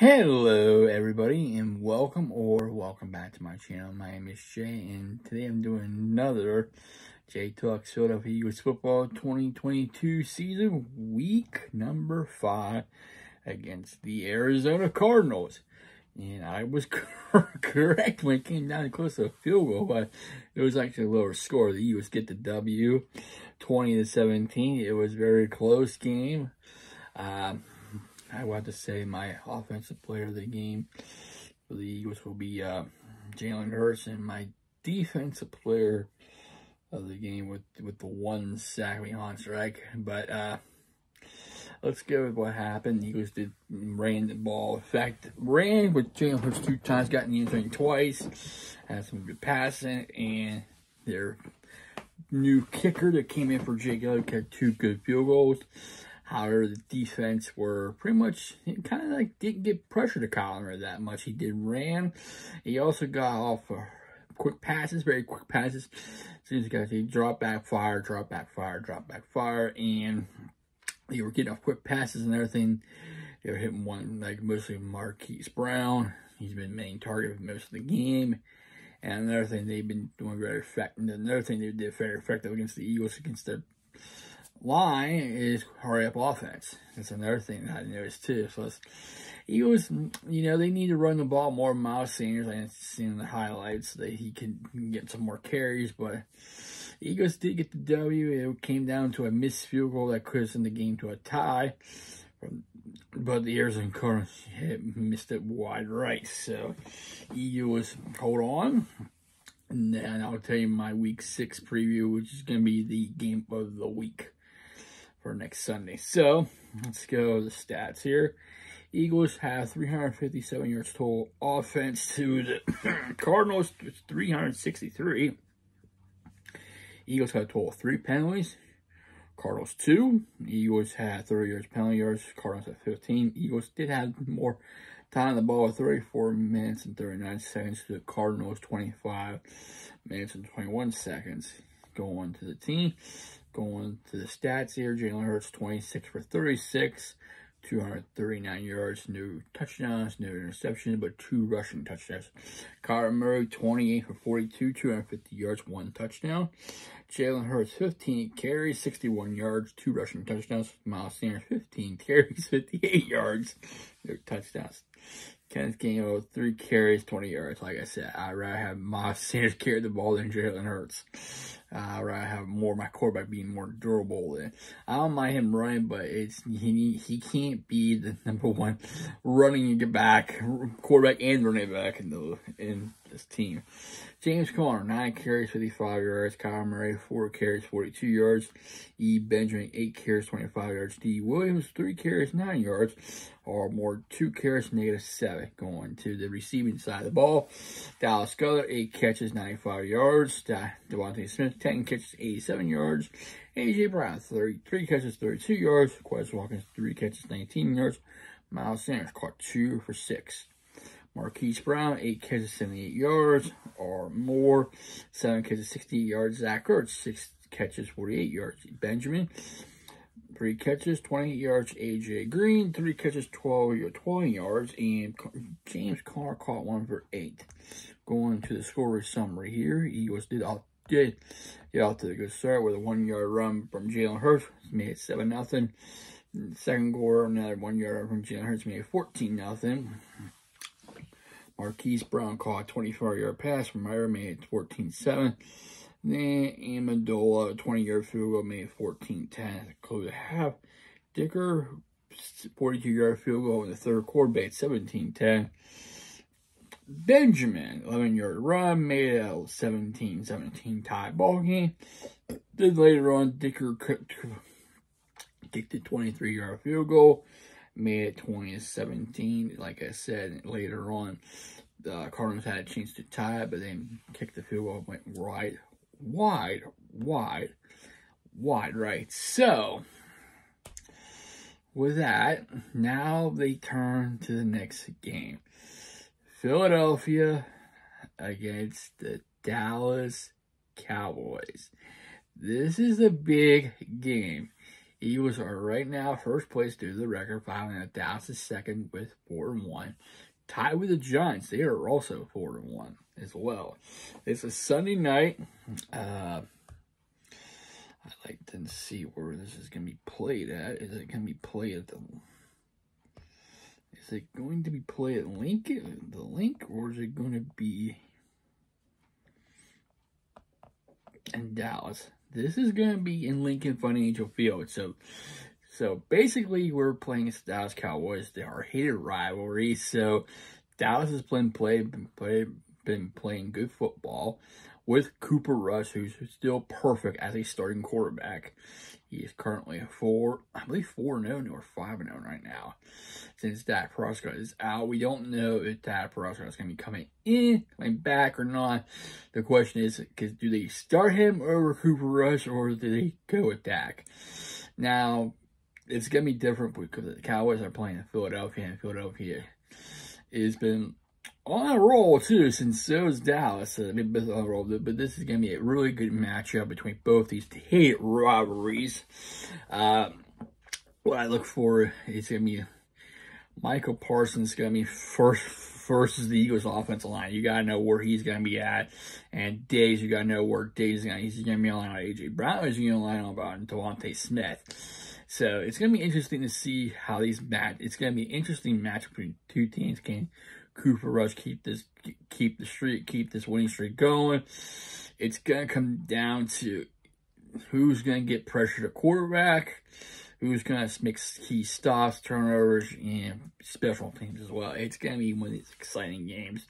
Hello everybody and welcome back to my channel. My name is Jay and today I'm doing another Jay Talks Philadelphia Eagles Football 2022 season week number 5 against the Arizona Cardinals. And I was correct when it came down close to a field goal, but it was actually a lower score. The Eagles get the W 20-17. It was a very close game. I want to say my offensive player of the game for the Eagles will be Jalen Hurts, and my defensive player of the game with the 1 sack on strike. But let's go with what happened. The Eagles ran the ball. In fact, ran with Jalen Hurts 2 times, got in the end zone twice, had some good passing, and their new kicker that came in for Jake Elliott had 2 good field goals. However, the defense were pretty much kind of like didn't get pressure to Kyler that much. He did ran. He also got off quick passes, very quick passes. So he's got to drop back fire, and they were getting off quick passes and everything. They were hitting one like mostly Marquise Brown. He's been main target for most of the game. And another thing they've been doing very effective. Another thing they did very effective against the Eagles against their line is hurry up offense. That's another thing that I noticed too. So Eagles, they need to run the ball more. Miles Sanders, I haven't seen the highlights that he can get some more carries, but Eagles did get the W. It came down to a missed field goal that could have sent the game to a tie, but the Arizona Cardinals missed it wide right. So Eagles hold on. And then I'll tell you my week 6 preview, which is going to be the game of the week for next Sunday. So let's go to the stats here. Eagles have 357 yards total offense to the Cardinals, 363. Eagles had a total of 3 penalties. Cardinals 2. Eagles had 30 yards penalty yards. Cardinals had 15. Eagles did have more time on the ball, 34 minutes and 39 seconds to the Cardinals, 25 minutes and 21 seconds. Going to the team, going to the stats here. Jalen Hurts, 26 for 36, 239 yards, no touchdowns, no interceptions, but 2 rushing touchdowns. Kyler Murray, 28 for 42, 250 yards, 1 touchdown. Jalen Hurts, 15 carries, 61 yards, 2 rushing touchdowns. Miles Sanders, 15 carries, 58 yards, no touchdowns. Kenneth Gainwell, 3 carries, 20 yards. Like I said, I'd rather have Miles Sanders carry the ball than Jalen Hurts. I'd rather have my quarterback being more durable. I don't mind him running, but he can't be the #1 running back, quarterback and running back in this team. James Conner, 9 carries, 55 yards. Kyler Murray, 4 carries, 42 yards. E. Benjamin, 8 carries, 25 yards. D. Williams, 3 carries, 9 yards. Or more, 2 carries, -7. Going to the receiving side of the ball. Dallas Goedert, 8 catches, 95 yards. Devontae Smith, 10 catches, 87 yards. A.J. Brown, 3 catches, 32 yards. Quez Watkins, 3 catches, 19 yards. Miles Sanders caught 2 for 6. Marquise Brown, 8 catches, 78 yards or more. 7 catches, 68 yards. Zach Ertz, 6 catches, 48 yards. Benjamin, 3 catches, 28 yards. A.J. Green, 3 catches, 12 yards. And James Conner caught 1 for 8. Going to the score summary here. Eagles did get off to a good start with a 1-yard run from Jalen Hurts. Made it 7-0. Second quarter, another 1-yard run from Jalen Hurts. Made it 14-0. Marquise Brown caught a 24-yard pass from Myra, made it 14-7. Then Amendola, 20-yard field goal, made it 14-10. Close the half. Dicker, 42-yard field goal in the third quarter, made it 17-10. Benjamin, 11-yard run, made it a 17-17 tie ball game. Then later on, Dicker kicked the 23-yard field goal, made it 20-17. Like I said, later on, the Cardinals had a chance to tie it, but then kicked the field goal, went wide right. So, with that, now they turn to the next game. Philadelphia against the Dallas Cowboys. This is a big game. Eagles are right now first place due to the record, following Dallas is second with 4-1. Tied with the Giants. They are also 4-1 as well. It's a Sunday night. I'd like to see where this is going to be played at. Is it going to be played at the... Is it going to be played at Lincoln, the Link, or is it going to be in Dallas? This is going to be in Lincoln Financial Field. So basically, we're playing against the Dallas Cowboys. They are a hated rivalry. So Dallas has been playing good football with Cooper Rush, who's still perfect as a starting quarterback. He is currently 4-0 or 5-0 right now. Since Dak Prescott is out, we don't know if Dak Prescott is going to be coming back or not. The question is, do they start him over Cooper Rush, or do they go with Dak? Now, it's going to be different because the Cowboys are playing in Philadelphia, and Philadelphia has been on a roll, too, since so is Dallas. So they've been on a roll, but this is going to be a really good matchup between both these hate rivalries. What I look for is going to be Michael Parsons going to be first versus the Eagles offensive line. You got to know where he's going to be at. And Diggs, you got to know where Diggs is going to be. He's going to be on A.J. Brown, or is he going to line on about Devontae Smith? So it's going to be interesting to see how these match. It's going to be an interesting match between two teams. Can Cooper Rush keep this winning streak going? It's going to come down to who's going to get pressure to quarterback, who's going to make key stops, turnovers, and special teams as well. It's going to be one of these exciting games.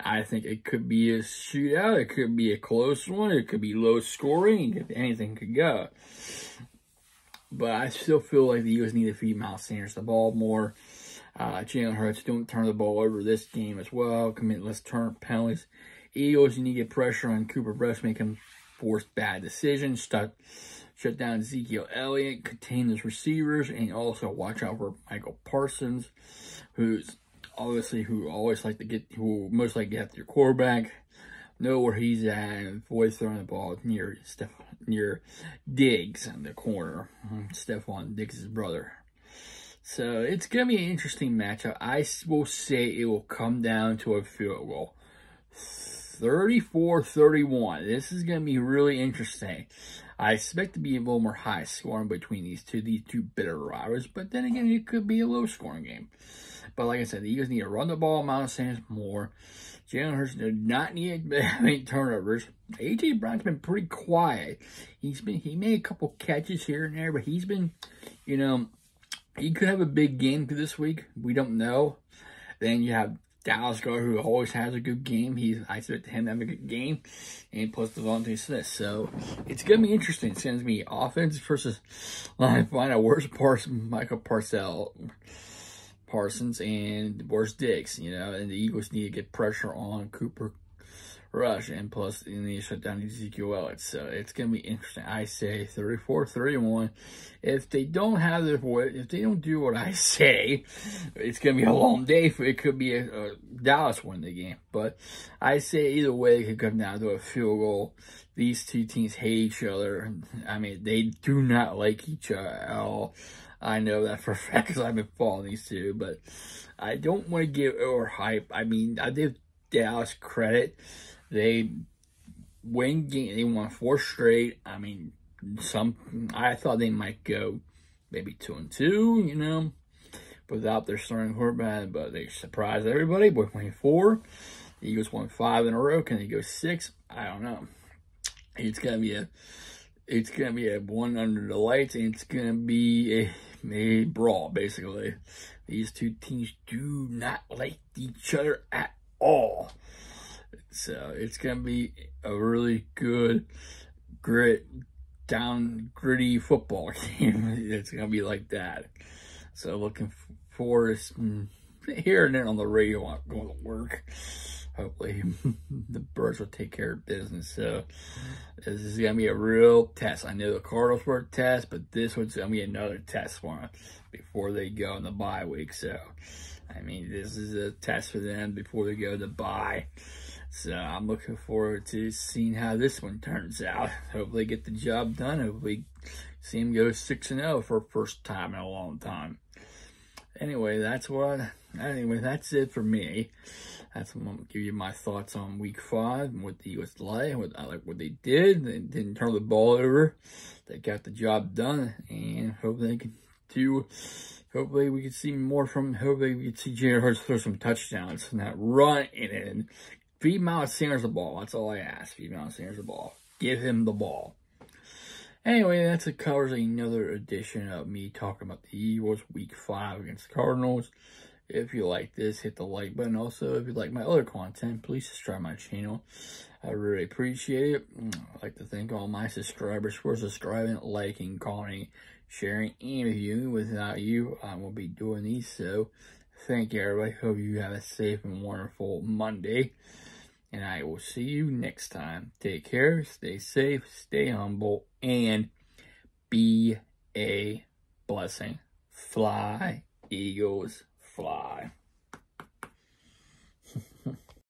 I think it could be a shootout. It could be a close one. It could be low scoring. Anything could go. But I still feel like the Eagles need to feed Miles Sanders the ball more. Jalen Hurts, don't turn the ball over this game as well. Commit less turn penalties. Eagles, you need to get pressure on Cooper Rush, make him force bad decisions. Shut down Ezekiel Elliott, contain his receivers, and also watch out for Michael Parsons, who most likely to get after your quarterback. Know where he's at and avoid throwing the ball near Diggs in the corner. Stephon Diggs' brother. So it's going to be an interesting matchup. I will say it will come down to a field goal. 34-31. This is going to be really interesting. I expect to be a little more high scoring between these two bitter rivals. But then again, it could be a low scoring game. But like I said, the Eagles need to run the ball, Miles Sanders more. Jalen Hurts does not need to make turnovers. A.J. Brown's been pretty quiet. He made a couple catches here and there, but he's been, he could have a big game this week. We don't know. Then you have Dallas Guard, who always has a good game. I expect him to have a good game. And plus Devontae Smith. So it's going to be interesting. It's going to be offense versus line. Find out where's Michael Parsons and where's Diggs, and the Eagles need to get pressure on Cooper Rush, and plus they need to shut down Ezekiel Elliott. So it's going to be interesting. I say 34-31. If they don't do what I say, it's going to be a long day. It could be a Dallas win the game. But I say either way, it could come down to a field goal. These two teams hate each other. I mean, they do not like each other at all. I know that for a fact because I've been following these two, but I don't want to give overhype. I mean, I give Dallas credit. They win game. They won 4 straight. I mean, I thought they might go maybe 2-2, without their starting quarterback, but they surprised everybody by winning 4. The Eagles won 5 in a row. Can they go 6? I don't know. It's gonna be a one under the lights, and it's gonna be a brawl, basically. These two teams do not like each other at all. So it's gonna be a really good, gritty football game. It's gonna be like that. So looking forward to hearing it on the radio while I'm going to work. Hopefully the Birds will take care of business. So this is going to be a real test. I know the Cardinals were a test, but this one's going to be another test for them before they go in the bye week. So, I mean, this is a test for them before they go to bye. So I'm looking forward to seeing how this one turns out. Hopefully get the job done. Hopefully see him go 6-0 for the first time in a long time. Anyway, that's it for me. I'm going to give you my thoughts on Week 5 and what the Eagles play. I like what they did. They didn't turn the ball over. They got the job done, and hopefully they can do. Hopefully we can see more from. Hopefully we can see Jalen Hurts throw some touchdowns and not run and feed Miles Sanders the ball. That's all I ask. Feed Miles Sanders the ball. Give him the ball. Anyway, that covers another edition of me talking about the Eagles Week 5 against the Cardinals. If you like this, hit the like button. Also, if you like my other content, please subscribe to my channel. I really appreciate it. I'd like to thank all my subscribers for subscribing, liking, commenting, sharing, and reviewing. Without you, I won't be doing these. So, thank you, everybody. Hope you have a safe and wonderful Monday. And I will see you next time. Take care, stay safe, stay humble, and be a blessing. Fly, Eagles, fly.